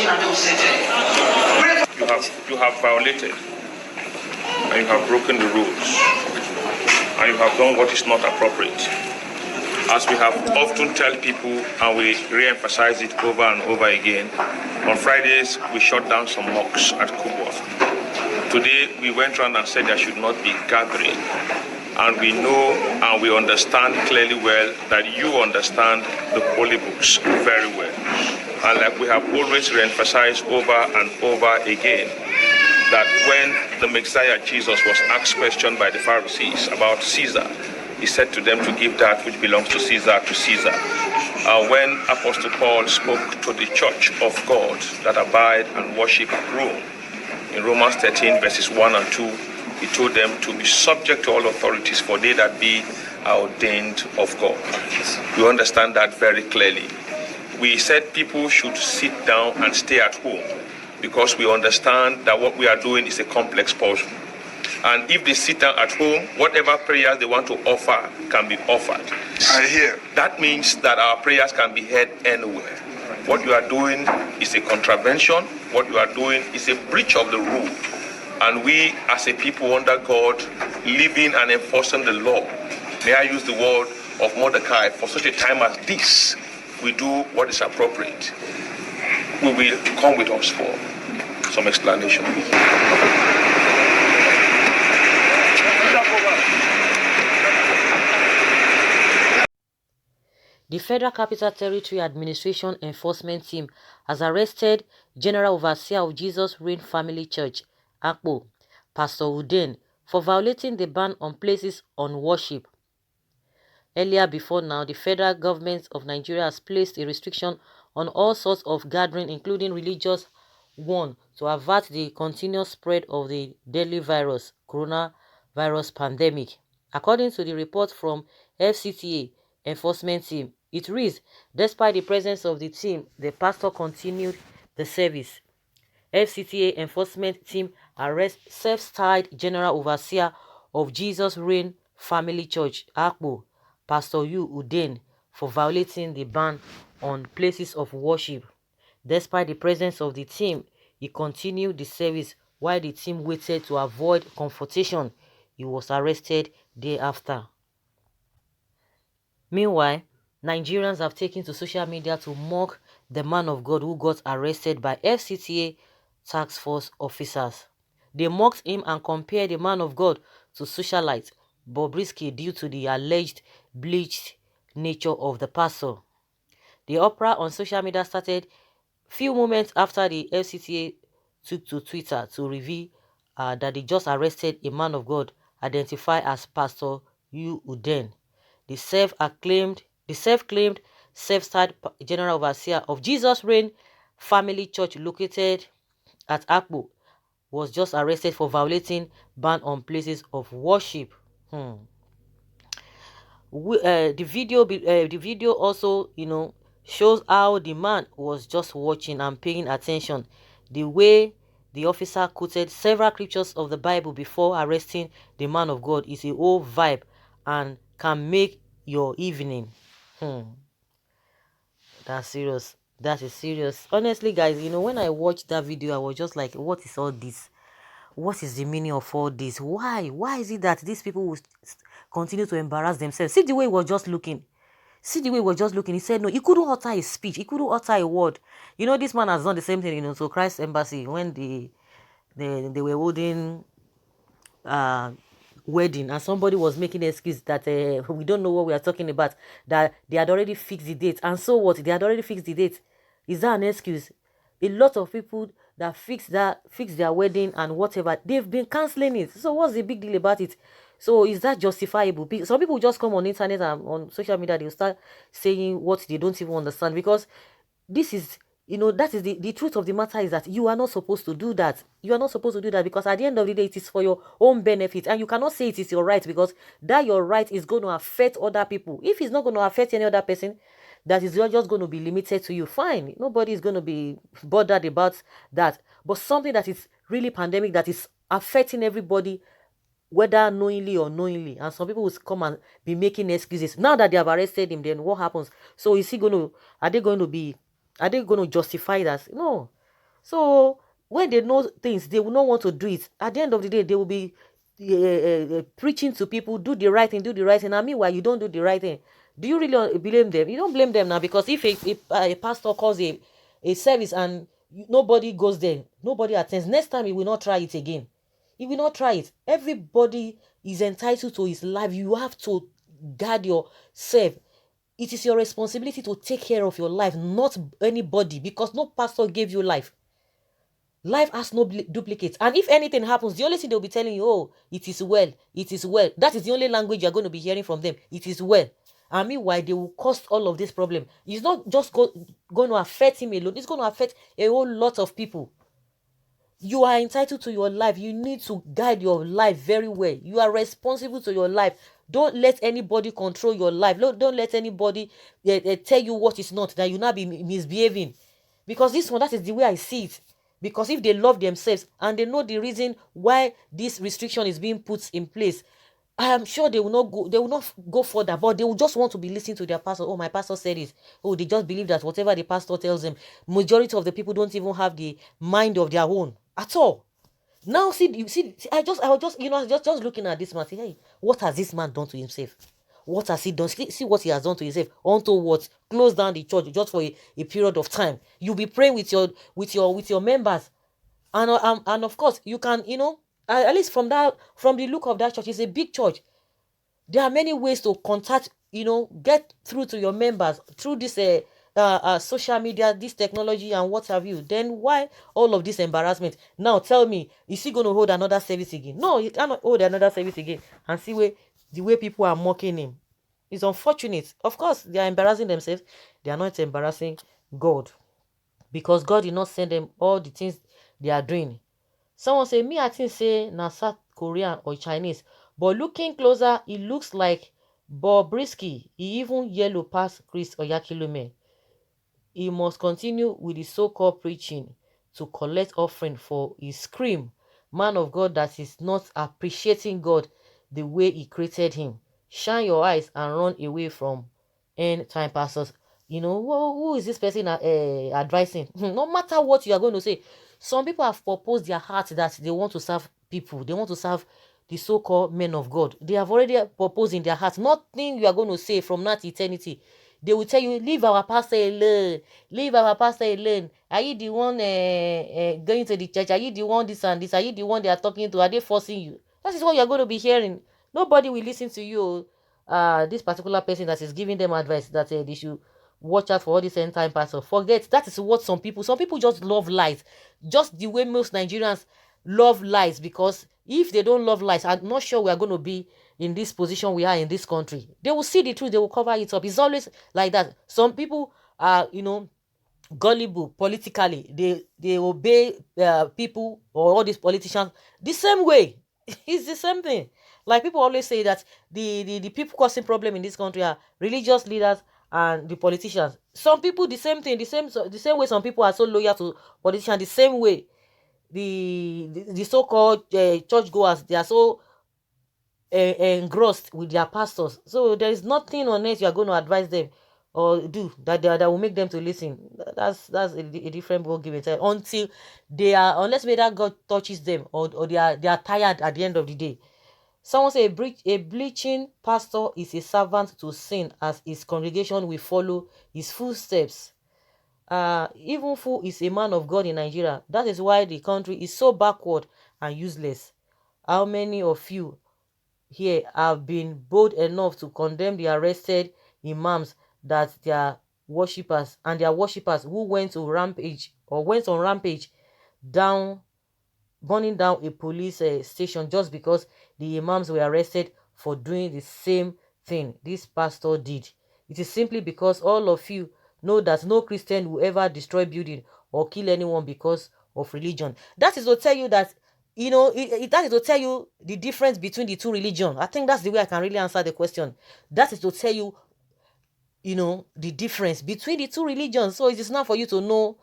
You have violated, and you have broken the rules, and you have done what is not appropriate. As we have often tell people, and we re-emphasize it over and over again, on Fridays we shut down some mosques at Kubwa. Today we went around and said there should not be gathering. And we know and we understand clearly well that you understand the holy books very well. And like we have always re-emphasized over and over again, that when the Messiah Jesus was asked question by the Pharisees about Caesar, he said to them to give that which belongs to Caesar. When Apostle Paul spoke to the church of God that abide and worship at Rome, in Romans 13 verses 1 and 2, he told them to be subject to all authorities, for they that be are ordained of God. We understand that very clearly. We said people should sit down and stay at home because we understand that what we are doing is a complex puzzle. And if they sit down at home, whatever prayers they want to offer can be offered. I hear. That means that our prayers can be heard anywhere. What you are doing is a contravention. What you are doing is a breach of the rule. And we, as a people under God, living and enforcing the law, may I use the word of Mordecai, for such a time as this, we do what is appropriate. We will come with us for some explanation. The Federal Capital Territory Administration Enforcement Team has arrested General Overseer of Jesus Reign Family Church, Akpo, Pastor Uden, for violating the ban on places on worship. Earlier before now, the federal government of Nigeria has placed a restriction on all sorts of gathering, including religious one, to avert the continuous spread of the deadly virus, coronavirus pandemic. According to the report from FCTA Enforcement Team, it reads, despite the presence of the team, the pastor continued the service. FCTA Enforcement Team arrests self-styled General Overseer of Jesus Reign Family Church, Akpo, Pastor Uden, for violating the ban on places of worship. Despite the presence of the team, he continued the service while the team waited to avoid confrontation. He was arrested thereafter. Meanwhile, Nigerians have taken to social media to mock the man of God who got arrested by FCTA task force officers. They mocked him and compared the man of God to socialite Bobrisky due to the alleged bleached nature of the pastor. The uproar on social media started few moments after the FCTA took to Twitter to reveal that they just arrested a man of God identified as Pastor Uden, the self-claimed self-styled General Overseer of Jesus Reign Family Church located at Akpo, was just arrested for violating ban on places of worship. The video also, shows how the man was just watching and paying attention. The way the officer quoted several scriptures of the Bible before arresting the man of God is a whole vibe and can make your evening. That's serious. That is serious. Honestly, guys, when I watched that video, I was just like, what is all this? What is the meaning of all this? Why is it that these people will continue to embarrass themselves? See the way he was just looking. He said no, he couldn't utter a speech. He couldn't utter a word. This man has done the same thing, so Christ Embassy, when they were holding wedding, and somebody was making an excuse that we don't know what we are talking about, that they had already fixed the date. And so what? They had already fixed the date. Is that an excuse? A lot of people that fix their wedding and whatever, they've been canceling it. So what's the big deal about it? So is that justifiable? Some people just come on internet and on social media, they'll start saying what they don't even understand, because this is, that is the truth of the matter, is that you are not supposed to do that. You are not supposed to do that, because at the end of the day, it is for your own benefit, and you cannot say it is your right, because that your right is going to affect other people. If it's not going to affect any other person, that is just going to be limited to you, fine. Nobody is going to be bothered about that. But something that is really pandemic, that is affecting everybody, whether knowingly or unknowingly, and some people will come and be making excuses. Now that they have arrested him, then what happens? So are they going to justify that? No. So when they know things, they will not want to do it. At the end of the day, they will be preaching to people, do the right thing, do the right thing. And meanwhile, you don't do the right thing. Do you really blame them? You don't blame them now, because if a pastor calls a service and nobody goes there, nobody attends, next time he will not try it again. He will not try it. Everybody is entitled to his life. You have to guard yourself. It is your responsibility to take care of your life, not anybody, because no pastor gave you life. Life has no duplicates. And if anything happens, the only thing they'll be telling you, oh, it is well, it is well. That is the only language you're going to be hearing from them. It is well. And meanwhile, they will cause all of this problem. It's not just going to affect him alone. It's going to affect a whole lot of people. You are entitled to your life. You need to guide your life very well. You are responsible to your life. Don't let anybody control your life. Don't let anybody tell you what is not, that you not be misbehaving. Because this one, that is the way I see it. Because if they love themselves and they know the reason why this restriction is being put in place, I am sure they will not go further, but they will just want to be listening to their pastor. Oh, my pastor said it. Oh, they just believe that whatever the pastor tells them. Majority of the people don't even have the mind of their own at all. Now, see, I was just looking at this man, say, hey, what has this man done to himself? What has he done? See what he has done to himself. Unto what? Close down the church just for a period of time. You'll be praying with your members, and of course you can, at least from the look of that church, it's a big church. There are many ways to contact, get through to your members through this social media, this technology, and what have you. Then why all of this embarrassment? Now tell me, is he going to hold another service again? No, he cannot hold another service again. And see the way people are mocking him. It's unfortunate. Of course, they are embarrassing themselves. They are not embarrassing God, because God did not send them all the things they are doing. Someone say, me, I think say na South Korean or Chinese, but looking closer, it looks like Bobrisky. He even yellow past Chris Oyakhilome. He must continue with the so-called preaching to collect offering for his scream. Man of God that is not appreciating God the way he created him. Shine your eyes and run away from end time pastors. Who is this person advising? No matter what you are going to say. Some people have proposed their heart that they want to serve people. They want to serve the so-called men of God. They have already proposed in their heart. Nothing you are going to say from now to eternity. They will tell you, leave our pastor alone. Leave our pastor alone. Are you the one going to the church? Are you the one this and this? Are you the one they are talking to? Are they forcing you? That is what you are going to be hearing. Nobody will listen to you. This particular person that is giving them advice that they should watch out for all this end time pastor. Forget, that is what some people just love lies. Just the way most Nigerians love lies, because if they don't love lies, I'm not sure we are going to be in this position we are in this country. They will see the truth, they will cover it up. It's always like that. Some people are, gullible politically. They obey people or all these politicians the same way. It's the same thing. Like people always say that the people causing problem in this country are religious leaders and the politicians. Some people the same thing, the same way some people are so loyal to politicians, the same way the so-called churchgoers, they are so engrossed with their pastors. So there is nothing on earth you are going to advise them or do that will make them to listen. That's a different ball game until they are, unless maybe that God touches them, or they are tired at the end of the day. Someone say a bleaching pastor is a servant to sin, as his congregation will follow his footsteps. Even fool is a man of God in Nigeria. That is why the country is so backward and useless. How many of you here have been bold enough to condemn the arrested imams that their worshippers who went on rampage burning down a police station just because the imams were arrested for doing the same thing this pastor did? It is simply because all of you know that no Christian will ever destroy building or kill anyone because of religion. That is to tell you that, that is to tell you the difference between the two religions. I think that's the way I can really answer the question. That is to tell you, the difference between the two religions. So it is not for you to know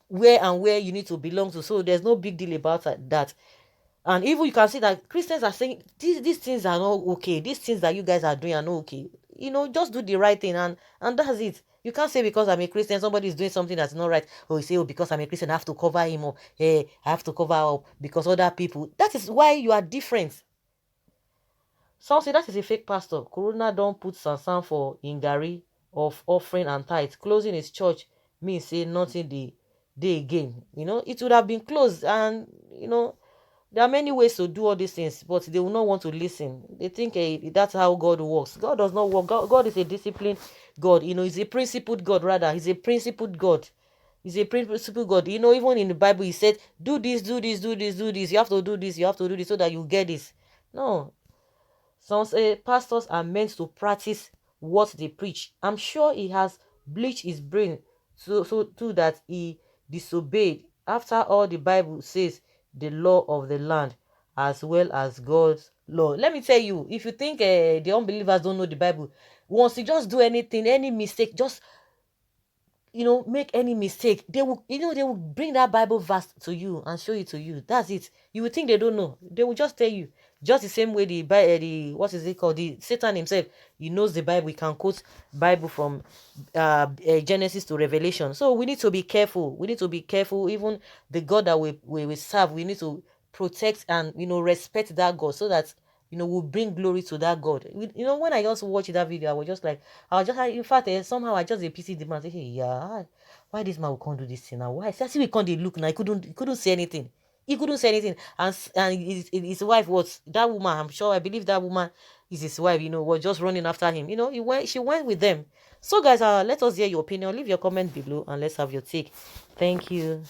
where you need to belong to. So there's no big deal about that. And even you can see that Christians are saying these things are not okay. These things that you guys are doing are not okay. Just do the right thing, and that's it. You can't say because I'm a Christian, somebody is doing something that's not right. Or you say, oh, because I'm a Christian, I have to cover him up. Hey, I have to cover up because other people. That is why you are different. Some say that is a fake pastor. Corona don't put sansan for Ingari of offering and tithe. Closing his church means say nothing the day again. It would have been closed, and there are many ways to do all these things, but they will not want to listen. They think that's how God works. God does not work. God is a disciplined God. He's a principled God, rather. He's a principled God. He's a principled God. Even in the Bible, he said, do this, do this, do this, do this. You have to do this, you have to do this so that you get this. No. Some say pastors are meant to practice what they preach. I'm sure he has bleached his brain so that he disobeyed. After all, the Bible says the law of the land as well as God's law. Let me tell you, if you think the unbelievers don't know the Bible, once you just do anything, any mistake, just make any mistake, they will bring that Bible verse to you and show it to you. That's it. You would think they don't know. They will just tell you. Just the same way the what is it called? The Satan himself, he knows the Bible. He can quote Bible from Genesis to Revelation. So we need to be careful. We need to be careful. Even the God that we serve, we need to protect and respect that God, so that we'll bring glory to that God. When I just watched that video, I was just like, in fact, somehow I just pity the man. Say, hey, yeah, why this man will can't do this thing now? Why? See, we can't look now. He couldn't say anything. He couldn't say anything. And his wife was that woman. I'm sure, I believe that woman is his wife. Was just running after him. She went with them. So, guys, let us hear your opinion. Leave your comment below and let's have your take. Thank you.